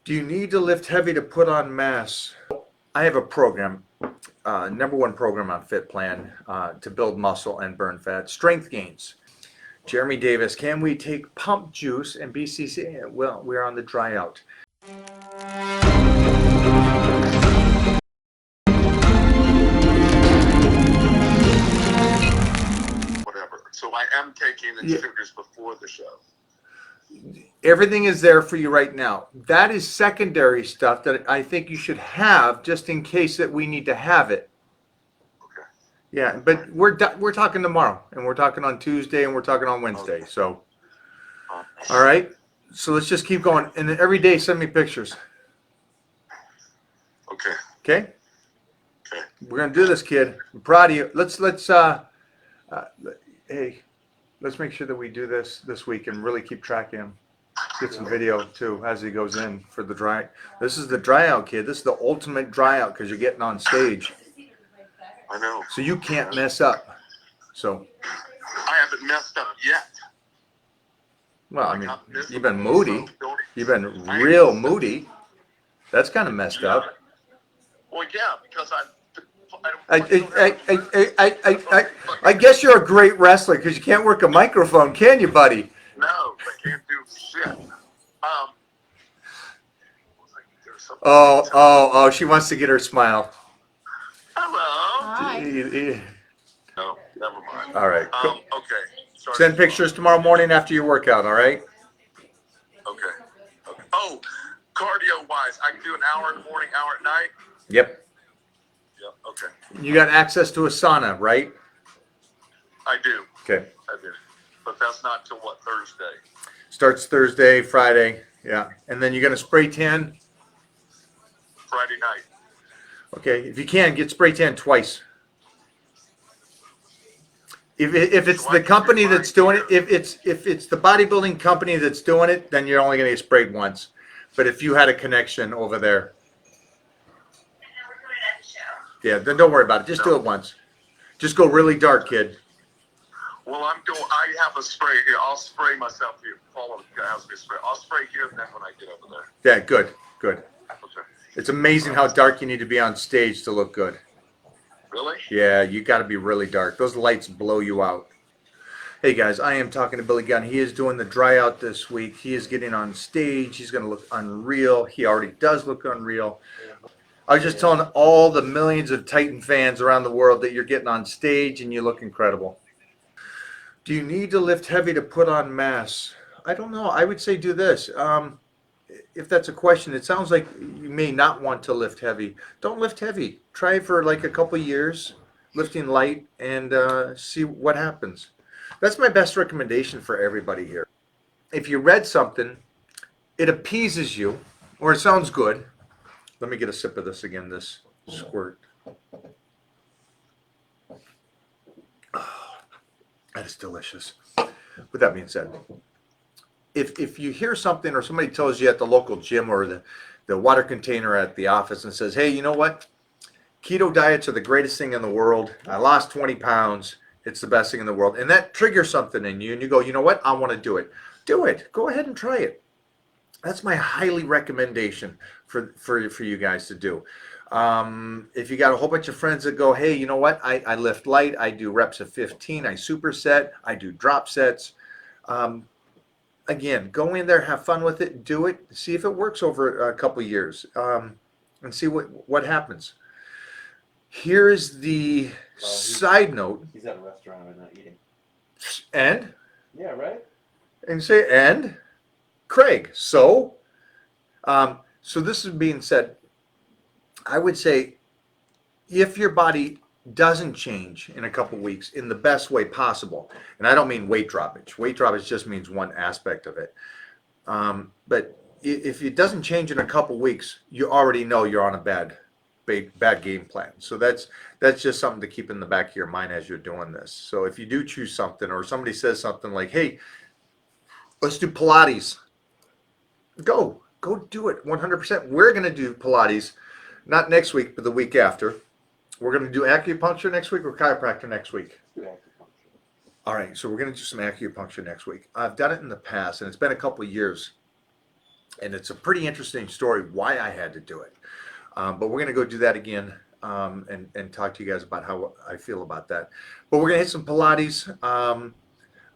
Do you need to lift heavy to put on mass? I have a program, #1 program on Fit Plan to build muscle and burn fat. Strength gains. Jeremy Davis, can we take pump juice and BCC? Well, we're on the dry out. Whatever. So I am taking the sugars before the show. Everything is there for you right now. That is secondary stuff that I think you should have just in case that we need to have it. Okay. Yeah, but we're talking tomorrow, and we're talking on Tuesday, and we're talking on Wednesday. Okay. So, all right. So let's just keep going, and then every day send me pictures. Okay. Okay. Okay. We're gonna do this, kid. I'm proud of you. Hey, let's make sure that we do this week and really keep track of him. Get some video too as he goes in for the dry. This is the dry out, kid. This is the ultimate dry out because you're getting on stage. I know. So you can't mess up. So. I haven't messed up yet. Well, I mean, you've been moody. You've been real moody. That's kind of messed up. Well, yeah, because I guess you're a great wrestler because you can't work a microphone, can you, buddy? No, I can't do shit. Oh, she wants to get her smile. Hello. Hi. No, never mind. All right. Okay. Sorry. Send pictures tomorrow morning after your workout, all right? Okay. Oh, cardio-wise, I can do an hour in the morning, hour at night? Yep. Yep, okay. You got access to a sauna, right? I do. Okay. I do. But that's not till what, Thursday? Starts Thursday, Friday. Yeah. And then you're going to spray tan? Friday night. Okay. If you can, get spray tan twice. If it's the company that's doing it, if it's the bodybuilding company that's doing it, then you're only going to get sprayed once. But if you had a connection over there, yeah, then don't worry about it. Just do it once. Just go really dark, kid. Well, I have a spray here. I'll spray myself here. Paul has me spray. I'll spray here and then when I get over there. Yeah, good. Okay. It's amazing how dark you need to be on stage to look good. Really? Yeah, you got to be really dark. Those lights blow you out. Hey guys, I am talking to Billy Gunn. He is doing the dry out this week. He is getting on stage. He's going to look unreal. He already does look unreal. I was just telling all the millions of Titan fans around the world that you're getting on stage and you look incredible. Do you need to lift heavy to put on mass? I don't know. I would say do this. If that's a question, it sounds like you may not want to lift heavy. Don't lift heavy. Try for like a couple years, lifting light, and see what happens. That's my best recommendation for everybody here. If you read something, it appeases you, or it sounds good. Let me get a sip of this again, this squirt. Oh, that is delicious. With that being said, if you hear something or somebody tells you at the local gym or the water container at the office and says, hey, you know what? Keto diets are the greatest thing in the world. I lost 20 pounds. It's the best thing in the world. And that triggers something in you and you go, you know what? I want to do it. Do it. Go ahead and try it. That's my highly recommendation for you guys to do. If you got a whole bunch of friends that go, hey, you know what? I lift light. I do reps of 15. I superset. I do drop sets. Again, go in there, have fun with it, do it, see if it works over a couple years, and see what happens. Here's the side note. He's at a restaurant and not eating. And? Yeah, right? And say, and? Craig, so this is being said, I would say if your body doesn't change in a couple weeks in the best way possible, and I don't mean weight droppage. Weight droppage just means one aspect of it. But if it doesn't change in a couple weeks, you already know you're on a bad game plan. So that's just something to keep in the back of your mind as you're doing this. So if you do choose something, or somebody says something like, hey, let's do Pilates, go do it 100%. We're going to do Pilates, not next week, but the week after. We're going to do acupuncture next week or chiropractor next week? All right, so we're going to do some acupuncture next week. I've done it in the past, and it's been a couple of years. And it's a pretty interesting story why I had to do it. But we're going to go do that again and talk to you guys about how I feel about that. But we're going to hit some Pilates.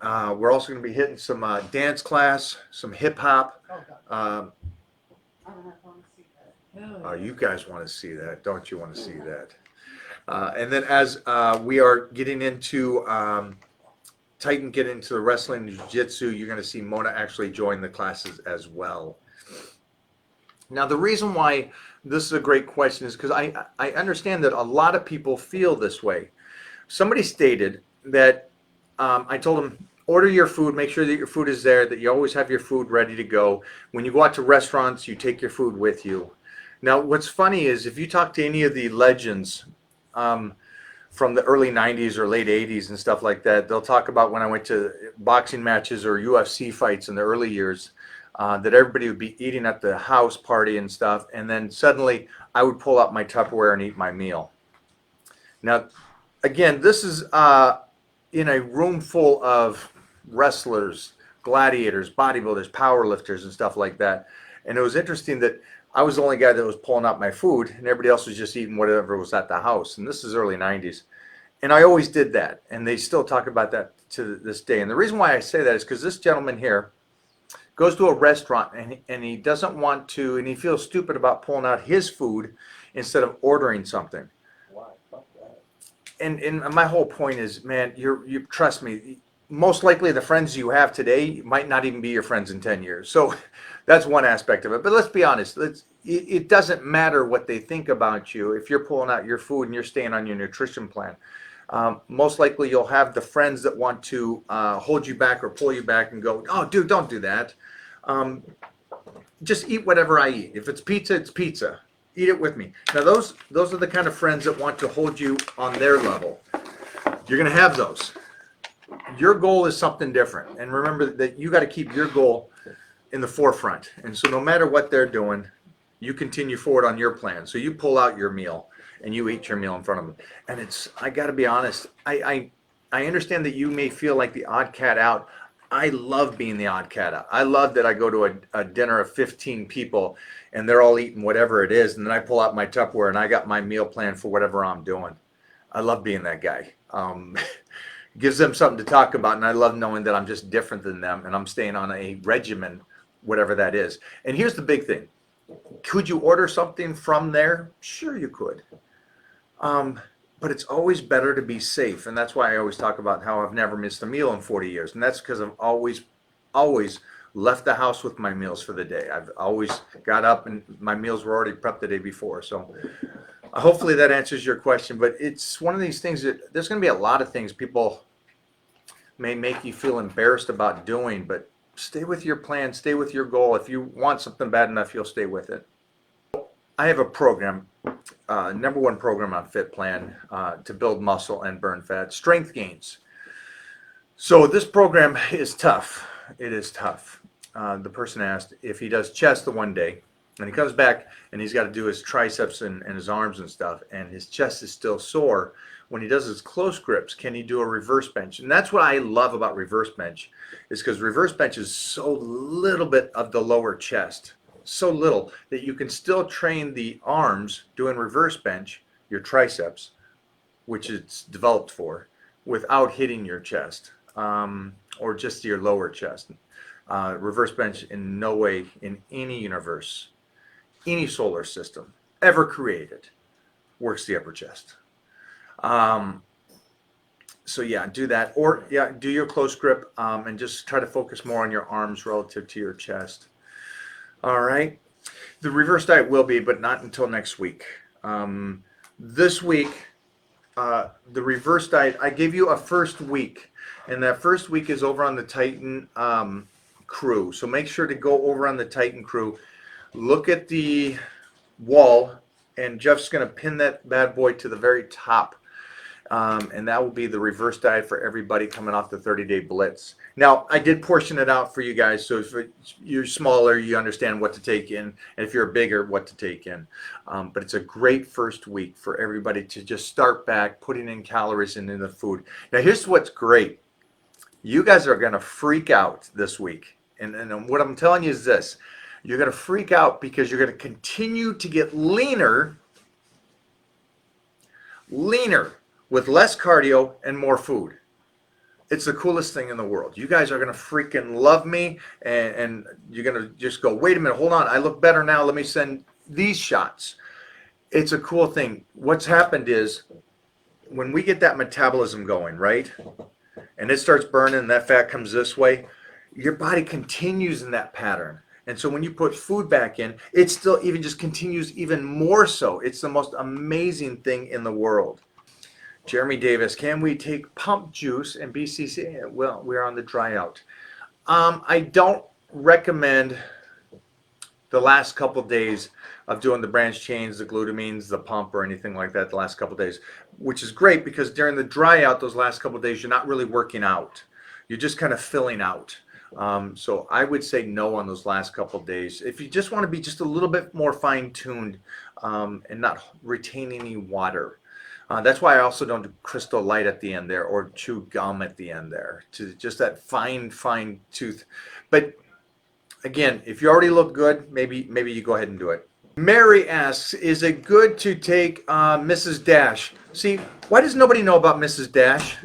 We're also going to be hitting some dance class, some hip hop. You guys want to see that, don't you want to see that? And then as we are getting into Titan, get into the wrestling and jiu-jitsu, you're going to see Mona actually join the classes as well. Now, the reason why this is a great question is because I understand that a lot of people feel this way. Somebody stated that I told them, order your food, make sure that your food is there, that you always have your food ready to go. When you go out to restaurants, you take your food with you. Now, what's funny is if you talk to any of the legends from the early 90s or late 80s and stuff like that, they'll talk about when I went to boxing matches or UFC fights in the early years, that everybody would be eating at the house party and stuff, and then suddenly I would pull out my Tupperware and eat my meal. Now, again, this is in a room full of wrestlers, gladiators, bodybuilders, powerlifters, and stuff like that. And it was interesting that I was the only guy that was pulling out my food, and everybody else was just eating whatever was at the house. And this is early 90s. And I always did that, and they still talk about that to this day. And the reason why I say that is because this gentleman here goes to a restaurant and he doesn't want to, and he feels stupid about pulling out his food instead of ordering something. Why? Fuck that. And my whole point is, man, you trust me, most likely the friends you have today might not even be your friends in 10 years. So that's one aspect of it. But let's be honest, it doesn't matter what they think about you if you're pulling out your food and you're staying on your nutrition plan. Most likely you'll have the friends that want to hold you back or pull you back and go, oh, dude, don't do that. Just eat whatever I eat. If it's pizza, it's pizza. Eat it with me. Now, those are the kind of friends that want to hold you on their level. You're going to have those. Your goal is something different. And remember that you got to keep your goal in the forefront. And so no matter what they're doing, you continue forward on your plan. So you pull out your meal and you eat your meal in front of them. And I got to be honest, I understand that you may feel like the odd cat out. I love being the odd cat out. I love that I go to a dinner of 15 people and they're all eating whatever it is. And then I pull out my Tupperware and I got my meal plan for whatever I'm doing. I love being that guy. Gives them something to talk about. And I love knowing that I'm just different than them and I'm staying on a regimen, whatever that is. And here's the big thing. Could you order something from there? Sure you could. But it's always better to be safe. And that's why I always talk about how I've never missed a meal in 40 years. And that's because I've always left the house with my meals for the day. I've always got up and my meals were already prepped the day before. So hopefully that answers your question. But it's one of these things that there's going to be a lot of things people may make you feel embarrassed about doing. But stay with your plan. Stay with your goal. If you want something bad enough, you'll stay with it. I have a program, #1 program on Fit Plan to build muscle and burn fat, strength gains. So this program is tough. It is tough. The person asked if he does chest the one day and he comes back and he's got to do his triceps and his arms and stuff and his chest is still sore. When he does his close grips, can he do a reverse bench? And that's what I love about reverse bench is because reverse bench is so little bit of the lower chest. So little that you can still train the arms doing reverse bench, your triceps, which it's developed for, without hitting your chest or just your lower chest. Reverse bench in no way in any universe, any solar system ever created works the upper chest. So yeah, do that. Or yeah, do your close grip and just try to focus more on your arms relative to your chest. All right. The reverse diet will be, but not until next week. This week, the reverse diet, I gave you a first week, and that first week is over on the Titan crew. So make sure to go over on the Titan crew, look at the wall, and Jeff's going to pin that bad boy to the very top. And that will be the reverse diet for everybody coming off the 30-day blitz. Now, I did portion it out for you guys, so if you're smaller, you understand what to take in, and if you're bigger, what to take in. But it's a great first week for everybody to just start back, putting in calories into the food. Now, here's what's great. You guys are going to freak out this week. And what I'm telling you is this. You're going to freak out because you're going to continue to get leaner with less cardio and more food. It's the coolest thing in the world. You guys are going to freaking love me, and you're going to just go, wait a minute, hold on, I look better now, let me send these shots. It's a cool thing. What's happened is when we get that metabolism going, right, and it starts burning and that fat comes this way, your body continues in that pattern. And so when you put food back in, it still even just continues even more so. It's the most amazing thing in the world. Jeremy Davis, can we take pump juice and BCC? Well, we're on the dry out. I don't recommend the last couple days of doing the branch chains, the glutamines, the pump, or anything like that the last couple days, which is great because during the dry out, those last couple days, you're not really working out. You're just kind of filling out. So I would say no on those last couple days. If you just want to be just a little bit more fine-tuned and not retain any water. That's why I also don't do Crystal Light at the end there or chew gum at the end there. To just that fine tooth. But again, if you already look good, maybe you go ahead and do it. Mary asks, is it good to take Mrs. Dash? See, why does nobody know about Mrs. Dash?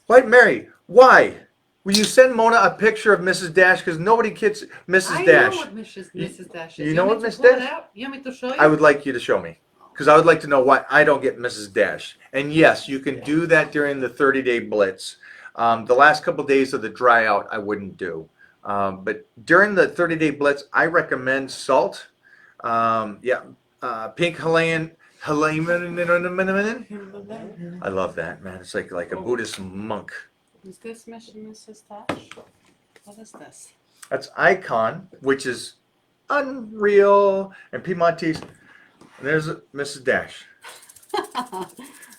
Why, Mary? Why? Will you send Mona a picture of Mrs. Dash? Because nobody gets Mrs. Dash. I know what Mrs. Dash is. You know what want me to Mrs. pull it Dash? out? You want me to show you? I would like you to show me. Because I would like to know why I don't get Mrs. Dash. And yes, you can do that during the 30-day blitz. The last couple days of the dry out, I wouldn't do. But during the 30-day blitz, I recommend salt. Pink Himalayan. I love that, man. It's like a Buddhist monk. Is this Mrs. Dash? What is this? That's Icon, which is unreal. And Piedmontese. And there's Mrs. Dash.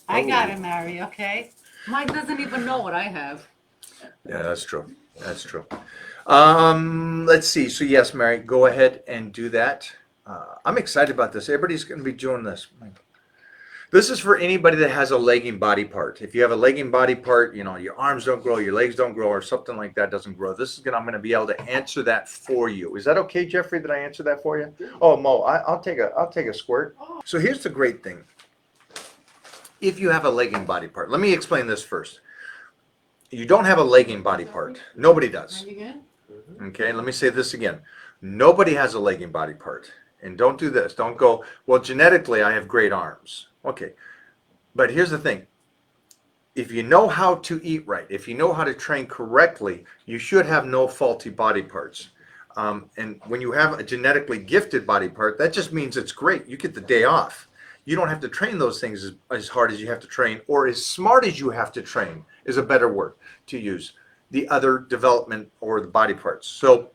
I got it, Mary, okay? Mike doesn't even know what I have. Yeah, that's true. That's true. Let's see. So yes, Mary, go ahead and do that. I'm excited about this. Everybody's going to be doing this. This is for anybody that has a lagging body part. If you have a lagging body part, you know, your arms don't grow, your legs don't grow, or something like that doesn't grow. I'm going to be able to answer that for you. Is that okay, Jeffrey, that I answer that for you? Oh, Mo, I'll take a squirt. So here's the great thing. If you have a lagging body part, let me explain this first. You don't have a lagging body part. Nobody does. Are you good? Okay, let me say this again. Nobody has a lagging body part. And don't do this. Don't go, well, genetically, I have great arms. Okay, but here's the thing. If you know how to eat right, if you know how to train correctly, you should have no faulty body parts. And when you have a genetically gifted body part, that just means it's great. You get the day off. You don't have to train those things as hard as you have to train, or as smart as you have to train is a better word to use. The other development or the body parts. So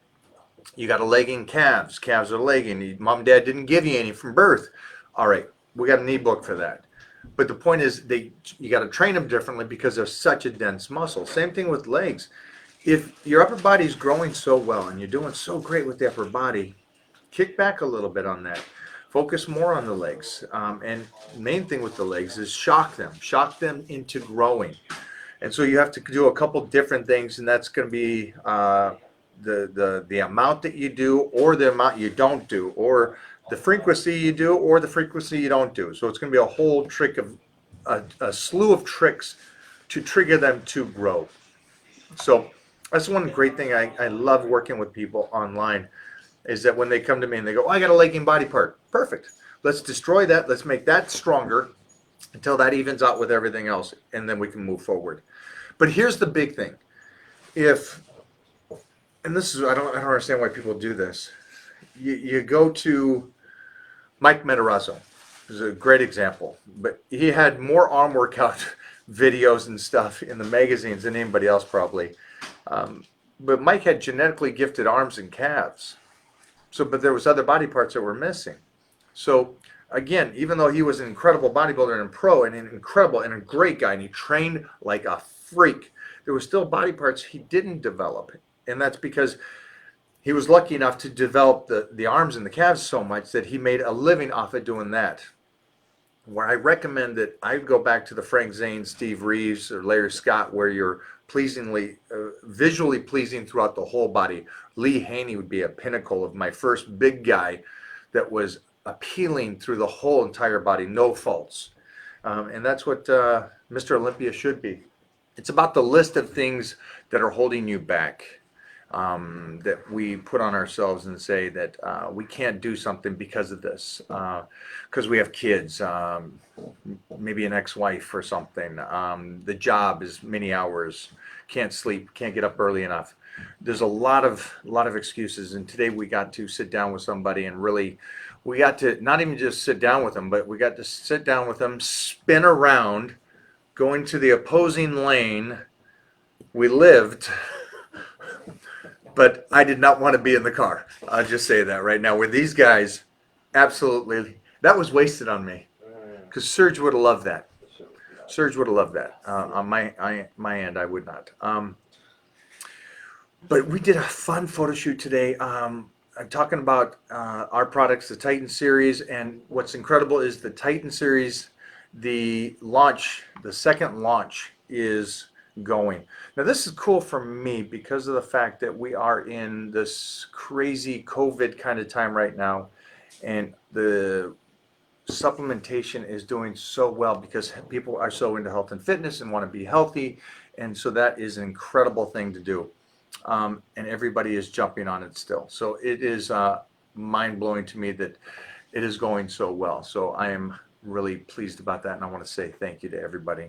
you got a lagging calves. Calves are lagging. Mom and dad didn't give you any from birth. All right, we got an e-book for that. But the point is, you got to train them differently because they're such a dense muscle. Same thing with legs. If your upper body is growing so well and you're doing so great with the upper body, kick back a little bit on that. Focus more on the legs. And main thing with the legs is shock them into growing. And so you have to do a couple different things, and that's going to be the amount that you do, or the amount you don't do, or the frequency you do, or the frequency you don't do. So it's going to be a whole trick of a slew of tricks to trigger them to grow. So that's one great thing I love working with people online, is that when they come to me and they go, oh, I got a lagging body part. Perfect. Let's destroy that. Let's make that stronger until that evens out with everything else, and then we can move forward. But here's the big thing. And this is, I don't understand why people do this. You go to Mike Matarazzo, is a great example, but he had more arm workout videos and stuff in the magazines than anybody else probably. But Mike had genetically gifted arms and calves. But there was other body parts that were missing. So again, even though he was an incredible bodybuilder and pro and an incredible and a great guy, and he trained like a freak, there were still body parts he didn't develop. And that's because he was lucky enough to develop the arms and the calves so much that he made a living off of doing that. Where I recommend that I go back to the Frank Zane, Steve Reeves, or Larry Scott, where you're visually pleasing throughout the whole body. Lee Haney would be a pinnacle of my first big guy that was appealing through the whole entire body, no faults. And that's what Mr. Olympia should be. It's about the list of things that are holding you back, that we put on ourselves and say that we can't do something because of this, because we have kids, maybe an ex-wife or something. The job is many hours, can't sleep, can't get up early enough. There's a lot of excuses, and today we got to sit down with somebody and really, we got to not even just sit down with them, but we got to sit down with them, spin around, go into the opposing lane. We lived, but I did not want to be in the car. I'll just say that right now. With these guys, absolutely, that was wasted on me, because Serge would have loved that. Serge would have loved that. On my end, I would not. But we did a fun photo shoot today. I'm talking about our products, the Titan series, and what's incredible is the Titan series, the second launch is going. Now this is cool for me because of the fact that we are in this crazy COVID kind of time right now, and the supplementation is doing so well because people are so into health and fitness and want to be healthy, and so that is an incredible thing to do. And everybody is jumping on it still. So it is mind-blowing to me that it is going so well. So I am really pleased about that, and I want to say thank you to everybody.